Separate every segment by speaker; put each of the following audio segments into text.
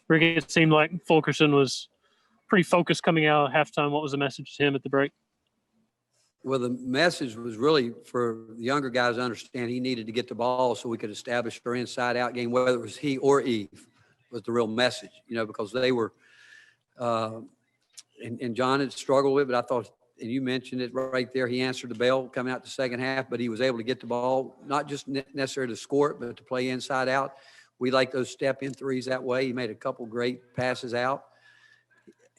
Speaker 1: Rick, it seemed like Fulkerson was pretty focused coming out of halftime. What was the message to him at the break?
Speaker 2: Well, the message was really for the younger guys to understand he needed to get the ball so we could establish our inside-out game, whether it was he or Eve was the real message, because they were and John had struggled with it, but I thought, and you mentioned it right there, he answered the bell coming out the second half, but he was able to get the ball, not just necessarily to score it, but to play inside out. We like those step-in threes that way. He made a couple great passes out.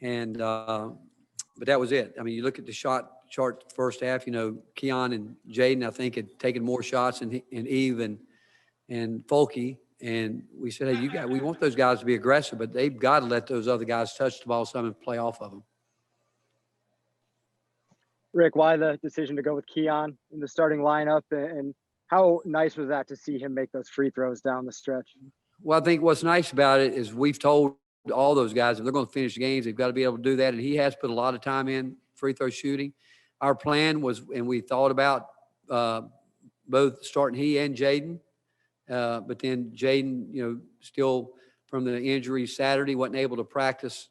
Speaker 2: And but that was it. I mean, you look at the shot chart first half, Keon and Jaden, I think, had taken more shots than Eve and Fulke. And we said, hey, we want those guys to be aggressive, but they've got to let those other guys touch the ball some and play off of them.
Speaker 3: Rick, why the decision to go with Keon in the starting lineup, and how nice was that to see him make those free throws down the stretch?
Speaker 2: Well, I think what's nice about it is we've told all those guys if they're going to finish games, they've got to be able to do that, and he has put a lot of time in free throw shooting. Our plan was, and we thought about both starting he and Jaden, but then Jaden, still from the injury Saturday, wasn't able to practice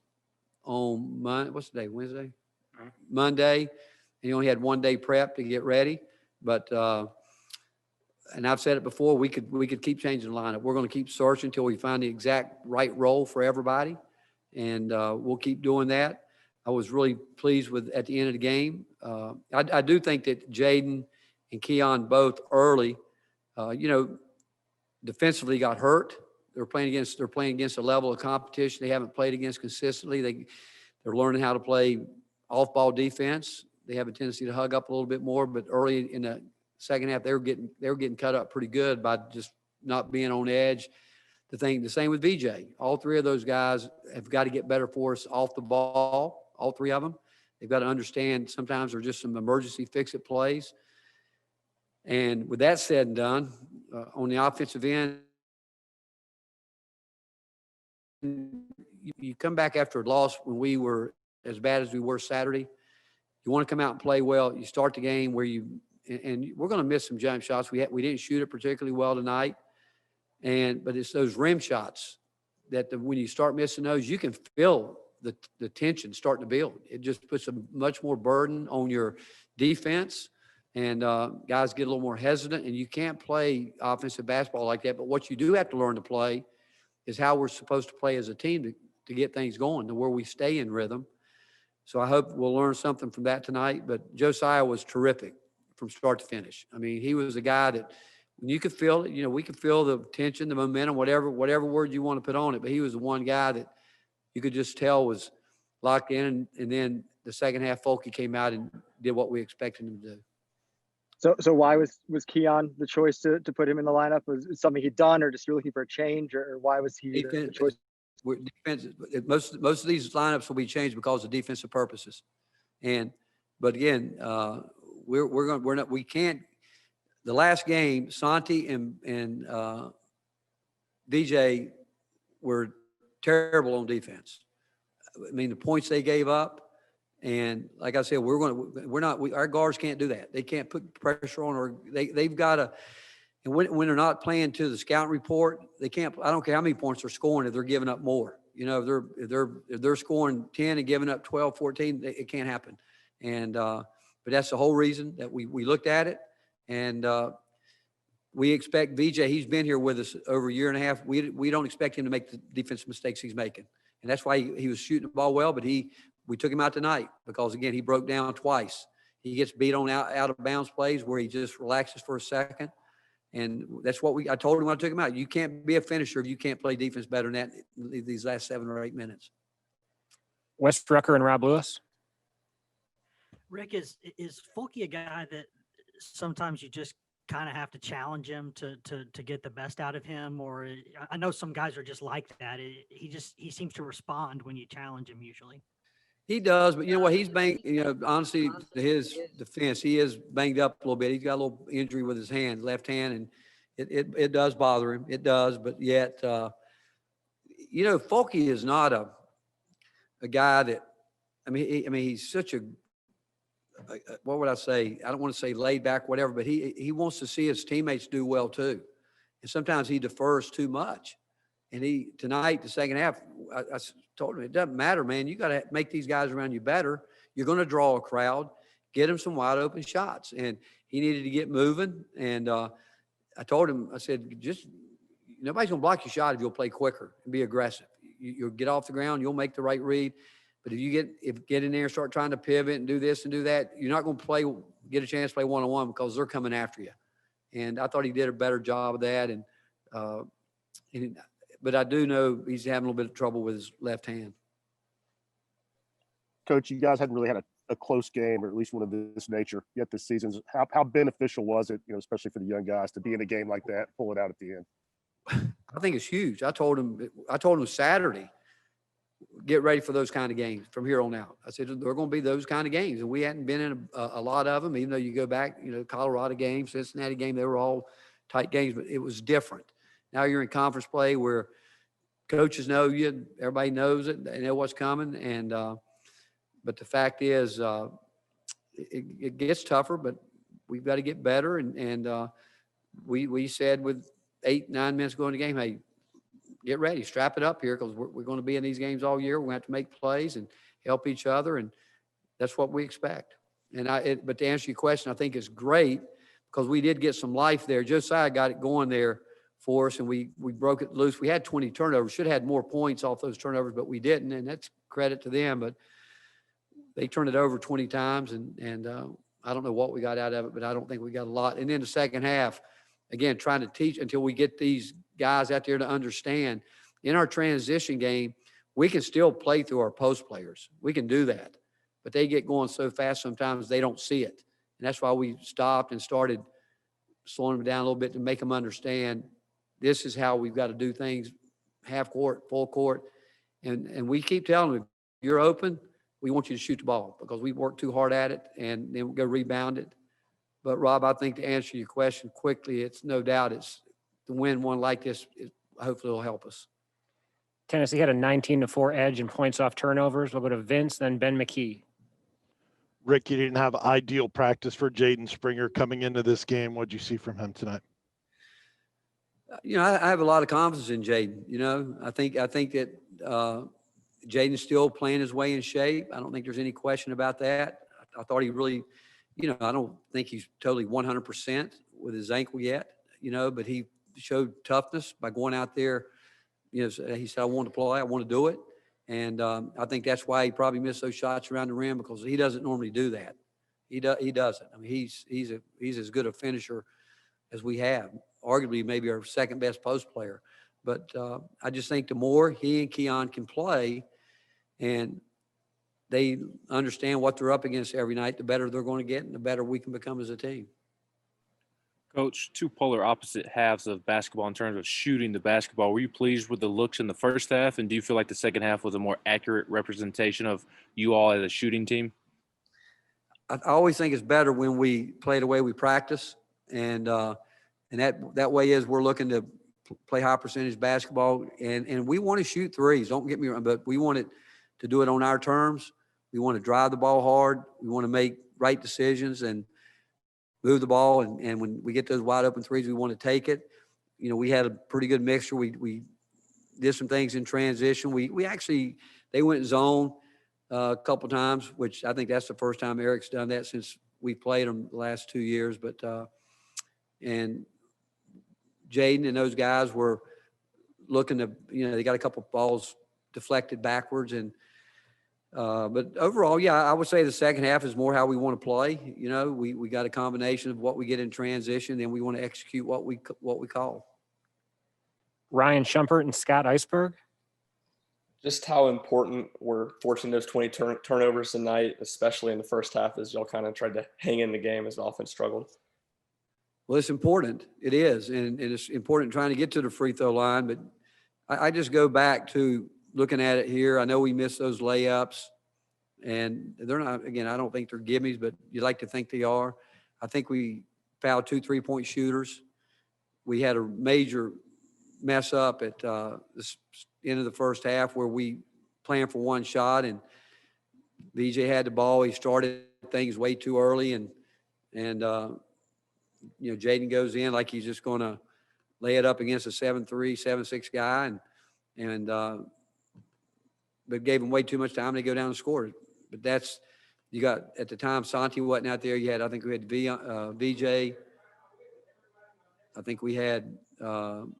Speaker 2: on what's the day, Wednesday? Monday. He only had 1 day prep to get ready, but and I've said it before, we could keep changing the lineup. We're going to keep searching until we find the exact right role for everybody, and we'll keep doing that. I was really pleased with at the end of the game. I do think that Jaden and Keon both early, defensively got hurt. They're playing against a level of competition they haven't played against consistently. They're learning how to play off-ball defense. They have a tendency to hug up a little bit more, but early in the second half, they were getting cut up pretty good by just not being on edge. The same with VJ. All three of those guys have got to get better for us off the ball. All three of them. They've got to understand sometimes there's just some emergency fix-it plays. And with that said and done, on the offensive end, you come back after a loss when we were as bad as we were Saturday. You want to come out and play well. You start the game where and we're going to miss some jump shots. We didn't shoot it particularly well tonight, but it's those rim shots that when you start missing those, you can feel the tension starting to build. It just puts a much more burden on your defense, and guys get a little more hesitant. And you can't play offensive basketball like that. But what you do have to learn to play is how we're supposed to play as a team to get things going, to where we stay in rhythm. So I hope we'll learn something from that tonight. But Josiah was terrific from start to finish. I mean, he was a guy that you could feel it. We could feel the tension, the momentum, whatever word you want to put on it. But he was the one guy that you could just tell was locked in. And then the second half, Fulke came out and did what we expected him to do.
Speaker 3: So why was Keon the choice to put him in the lineup? Was it something he'd done, or just you're looking for a change, or why was he the choice?
Speaker 2: Most of these lineups will be changed because of defensive purposes, but again, we can't. The last game, Santi and VJ were terrible on defense. I mean, the points they gave up, and like I said, our guards can't do that. They can't put pressure on, or they've got to. And when they're not playing to the scout report, they can't. I don't care how many points they're scoring if they're giving up more. If they're scoring 10 and giving up 12, 14, it can't happen. And but that's the whole reason that we looked at it. And we expect VJ. He's been here with us over a year and a half. We don't expect him to make the defensive mistakes he's making, and that's why he was shooting the ball well. But we took him out tonight because again he broke down twice. He gets beat on out of bounds plays where he just relaxes for a second. And that's what I told him when I took him out. You can't be a finisher if you can't play defense better than that these last 7 or 8 minutes.
Speaker 4: Wes Rucker and Rob Lewis.
Speaker 5: Rick, is Fulke a guy that sometimes you just kind of have to challenge him to get the best out of him? Or I know some guys are just like that. He seems to respond when you challenge him usually.
Speaker 2: He does, but you know what? He's banged, honestly, to his defense, he is banged up a little bit. He's got a little injury with his hand, left hand, and it does bother him. It does, but yet, Fulke is not a guy that, he's such a what would I say? I don't want to say laid back, whatever, but he wants to see his teammates do well too. And sometimes he defers too much. And tonight, the second half, told him, it doesn't matter, man. You got to make these guys around you better. You're going to draw a crowd. Get him some wide open shots. And he needed to get moving. And I told him, I said, nobody's going to block your shot if you'll play quicker and be aggressive. You'll get off the ground. You'll make the right read. But if you get in there and start trying to pivot and do this and do that, you're not going to get a chance to play one-on-one because they're coming after you. And I thought he did a better job of that. But I do know he's having a little bit of trouble with his left hand.
Speaker 6: Coach, you guys hadn't really had a close game, or at least one of this nature yet this season. How beneficial was it, especially for the young guys, to be in a game like that, pull it out at the end?
Speaker 2: I think it's huge. I told him Saturday, get ready for those kind of games from here on out. I said, they're going to be those kind of games. And we hadn't been in a lot of them, even though you go back, Colorado game, Cincinnati game, they were all tight games, but it was different. Now you're in conference play where coaches know you, everybody knows it, they know what's coming. And, but the fact is, it gets tougher, but we've got to get better. And we said with 8-9 minutes going to the game, hey, get ready, strap it up here, because we're going to be in these games all year. We're going to have to make plays and help each other, and that's what we expect. But to answer your question, I think it's great because we did get some life there. Josiah got it going there for us, and we broke it loose. We had 20 turnovers. Should have had more points off those turnovers, but we didn't, and that's credit to them. But they turned it over 20 times, and I don't know what we got out of it, but I don't think we got a lot. And then the second half, again, trying to teach until we get these guys out there to understand. In our transition game, we can still play through our post players. We can do that. But they get going so fast sometimes they don't see it. And that's why we stopped and started slowing them down a little bit to make them understand this is how we've got to do things, half court, full court. And we keep telling them, if you're open, we want you to shoot the ball because we work too hard at it, and then we'll go rebound it. But, Rob, I think to answer your question quickly, it's no doubt it's to win one like this, hopefully will help us.
Speaker 4: Tennessee had a 19-4 edge in points off turnovers. We'll go to Vince, then Ben McKee.
Speaker 7: Rick, you didn't have ideal practice for Jaden Springer coming into this game. What did you see from him tonight?
Speaker 2: I have a lot of confidence in Jaden. I think that Jaden's still playing his way in shape. I don't think there's any question about that. I thought he really, I don't think he's totally 100% with his ankle yet, but he showed toughness by going out there. He said, I want to play, I want to do it. And I think that's why he probably missed those shots around the rim, because he doesn't normally do that. He doesn't. I mean, he's as good a finisher as we have, arguably maybe our second best post player. But I just think the more he and Keon can play and they understand what they're up against every night, the better they're going to get and the better we can become as a team.
Speaker 8: Coach, two polar opposite halves of basketball in terms of shooting the basketball. Were you pleased with the looks in the first half, and do you feel like the second half was a more accurate representation of you all as a shooting team?
Speaker 2: I always think it's better when we play the way we practice, and that way is we're looking to play high percentage basketball, and we want to shoot threes. Don't get me wrong, but we want it to do it on our terms. We want to drive the ball hard. We want to make right decisions and move the ball. And when we get those wide open threes, we want to take it. We had a pretty good mixture. We did some things in transition. They went zone a couple times, which I think that's the first time Eric's done that since we played them the last 2 years. But and Jaden and those guys were looking to, they got a couple balls deflected backwards. But overall, yeah, I would say the second half is more how we want to play. We got a combination of what we get in transition, then we want to execute what we call.
Speaker 4: Ryan Shumpert and Scott Iceberg.
Speaker 9: Just how important were forcing those 20 turnovers tonight, especially in the first half, as y'all kind of tried to hang in the game as the offense struggled?
Speaker 2: Well, it's important. It is. And it's important trying to get to the free throw line. But I just go back to looking at it here. I know we missed those layups. And they're not, again, I don't think they're gimmies, but you like to think they are. I think we fouled 2 3-point shooters. We had a major mess up at the end of the first half where we planned for one shot, and VJ had the ball. He started things way too early, and Jaden goes in like he's just going to lay it up against a 7'3", 7'6" guy, and but gave them way too much time. They go down and score. But that's, you got, at the time, Santi wasn't out there. You had, I think we had VJ. I think we had Jaden,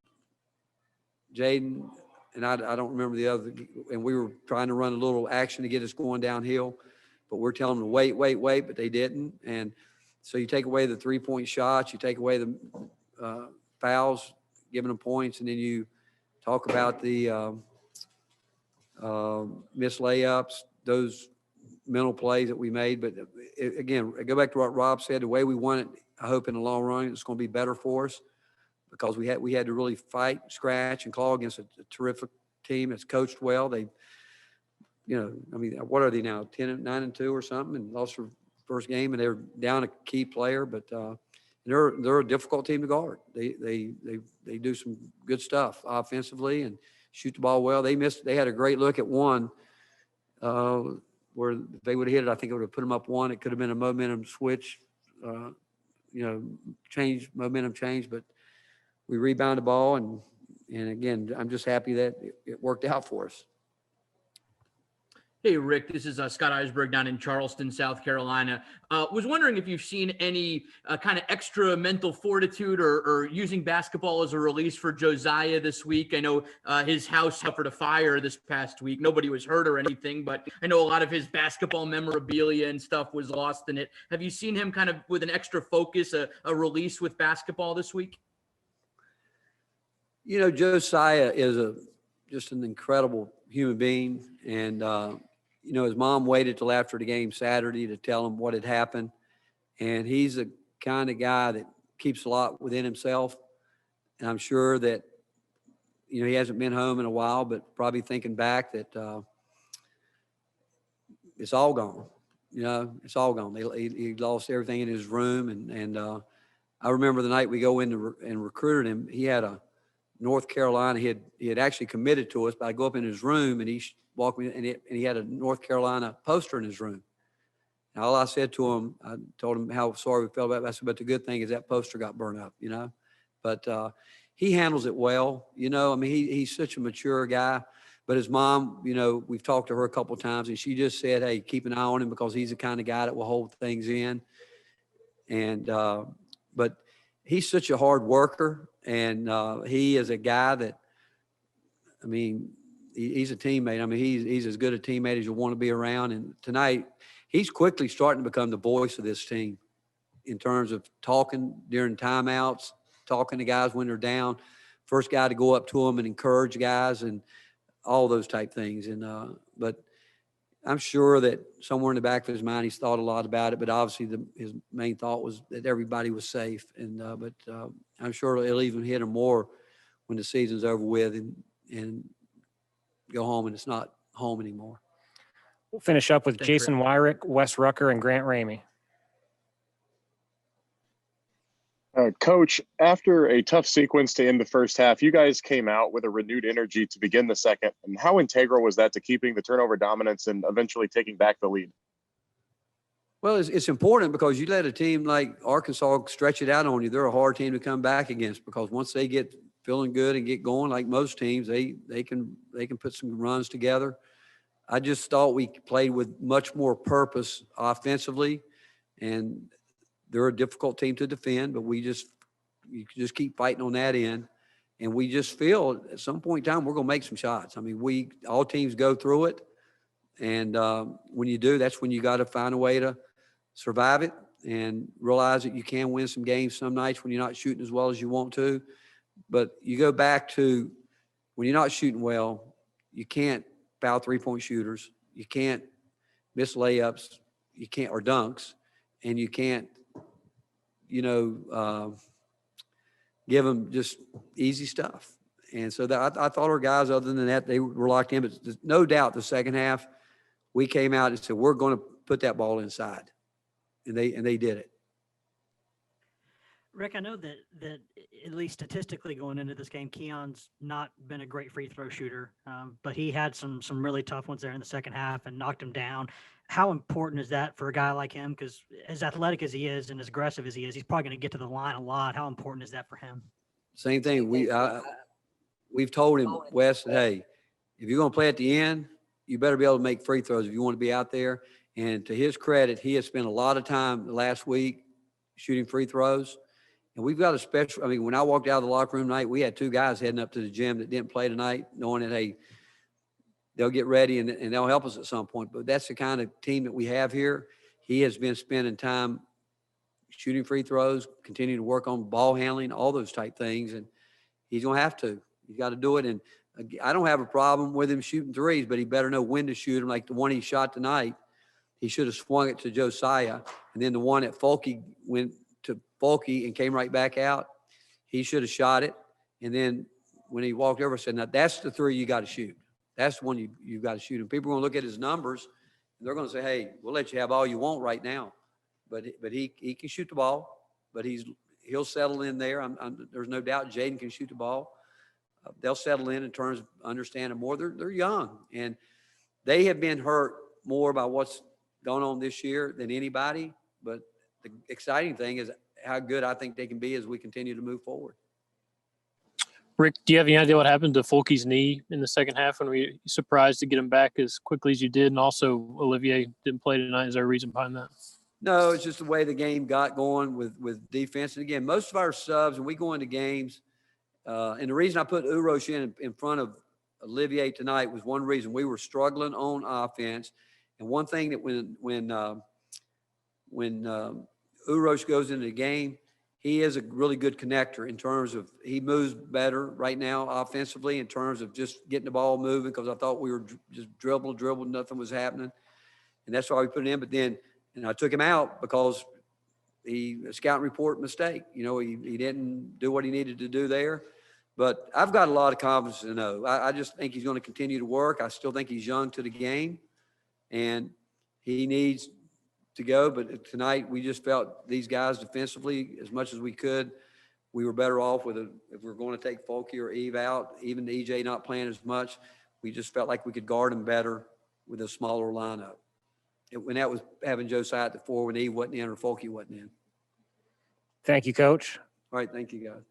Speaker 2: and I don't remember the other. And we were trying to run a little action to get us going downhill, but we're telling them to wait, but they didn't. And so you take away the 3-point shots, you take away the fouls, giving them points, and then you talk about the missed layups, those mental plays that we made. But again, I go back to what Rob said, the way we won it, I hope in the long run, it's going to be better for us, because we had to really fight, scratch, and claw against a terrific team that's coached well. They, I mean, what are they now, 9-2 or something, and lost their first game, and they're down a key player, but they're a difficult team to guard. They do some good stuff offensively and shoot the ball well. They had a great look at one where if they would have hit it, I think it would have put them up one. It could have been a momentum switch, momentum change, but we rebound the ball, and again, I'm just happy that it worked out for us.
Speaker 10: Hey, Rick, this is Scott Eisberg down in Charleston, South Carolina. Was wondering if you've seen any kind of extra mental fortitude or using basketball as a release for Josiah this week. I know his house suffered a fire this past week. Nobody was hurt or anything, but I know a lot of his basketball memorabilia and stuff was lost in it. Have you seen him kind of with an extra focus, a release with basketball this week?
Speaker 2: Josiah is just an incredible human being, and his mom waited till after the game Saturday to tell him what had happened, and he's the kind of guy that keeps a lot within himself, and I'm sure that he hasn't been home in a while, but probably thinking back that it's all gone. It's all gone. He lost everything in his room, and I remember the night we go in and recruited him. He had a North Carolina. He had actually committed to us, but I go up in his room and he walked me, and he had a North Carolina poster in his room. And all I said to him, I told him how sorry we felt about it. I said, but the good thing is that poster got burned up, But he handles it well, I mean, he's such a mature guy. But his mom, we've talked to her a couple of times, and she just said, hey, keep an eye on him, because he's the kind of guy that will hold things in. And but he's such a hard worker. And he is a guy that, I mean, he's a teammate. I mean, he's as good a teammate as you want to be around. And tonight, he's quickly starting to become the voice of this team in terms of talking during timeouts, talking to guys when they're down, first guy to go up to them and encourage guys and all those type things. And but I'm sure that somewhere in the back of his mind, he's thought a lot about it, but obviously his main thought was that everybody was safe. And but I'm sure it'll even hit him more when the season's over with and go home and it's not home anymore.
Speaker 4: We'll finish up with
Speaker 2: Thanks,
Speaker 4: Jason Wyrick, Wes Rucker, and Grant Ramey.
Speaker 11: Coach, after a tough sequence to end the first half, you guys came out with a renewed energy to begin the second. And how integral was that to keeping the turnover dominance and eventually taking back the lead?
Speaker 2: Well, it's important, because you let a team like Arkansas stretch it out on you. They're a hard team to come back against, because once they get feeling good and get going, like most teams, they can put some runs together. I just thought we played with much more purpose offensively, and they're a difficult team to defend, but you just keep fighting on that end. And we just feel at some point in time, we're going to make some shots. I mean, all teams go through it. And when you do, that's when you got to find a way to survive it and realize that you can win some games some nights when you're not shooting as well as you want to. But you go back to when you're not shooting well, you can't foul 3-point shooters. You can't miss layups. You can't, or dunks, and you can't, give them just easy stuff. And so I thought our guys, other than that, they were locked in. But there's no doubt the second half, we came out and said, we're going to put that ball inside. And they did it.
Speaker 5: Rick, I know that at least statistically going into this game, Keon's not been a great free throw shooter, but he had some really tough ones there in the second half and knocked him down. How important is that for a guy like him? Because as athletic as he is and as aggressive as he is, he's probably going to get to the line a lot. How important is that for him?
Speaker 2: Same thing. We've told him, Wes, hey, if you're going to play at the end, you better be able to make free throws if you want to be out there. And to his credit, he has spent a lot of time last week shooting free throws. And we've got a special, I mean, when I walked out of the locker room tonight, we had 2 guys heading up to the gym that didn't play tonight, knowing that, hey, they'll get ready and they'll help us at some point. But that's the kind of team that we have here. He has been spending time shooting free throws, continuing to work on ball handling, all those type things. And he's going to have to. He's got to do it. And I don't have a problem with him shooting threes, but he better know when to shoot them. Like the one he shot tonight, he should have swung it to Josiah. And then the one at Fulke went to Fulke and came right back out. He should have shot it. And then when he walked over, said, now that's the three you got to shoot. That's the one you've got to shoot. And people are going to look at his numbers, and they're going to say, hey, we'll let you have all you want right now. But he can shoot the ball, but he'll settle in there. There's no doubt Jaden can shoot the ball. They'll settle in terms of understanding more. They're young, and they have been hurt more by what's going on this year than anybody. But the exciting thing is how good I think they can be as we continue to move forward.
Speaker 1: Rick, do you have any idea what happened to Fulke's knee in the second half? And were you surprised to get him back as quickly as you did? And also, Olivier didn't play tonight. Is there a reason behind that?
Speaker 2: No, it's just the way the game got going with defense. And again, most of our subs, when we go into games, and the reason I put Urosh in front of Olivier tonight was one reason. We were struggling on offense. And one thing that when Urosh goes into the game, he is a really good connector in terms of he moves better right now offensively in terms of just getting the ball moving, because I thought we were just dribble, nothing was happening. And that's why we put it in. But then, and I took him out because a scouting report mistake. You know, he didn't do what he needed to do there. But I've got a lot of confidence to know. I just think he's going to continue to work. I still think he's young to the game, and he needs to go. But tonight we just felt these guys defensively, as much as we could, we were better off with if we're going to take Fulke or Eve out, even EJ not playing as much, we just felt like we could guard him better with a smaller lineup. When that was having Josiah at the 4 when Eve wasn't in or Fulke wasn't in.
Speaker 4: Thank you, Coach.
Speaker 2: All right, thank you, guys.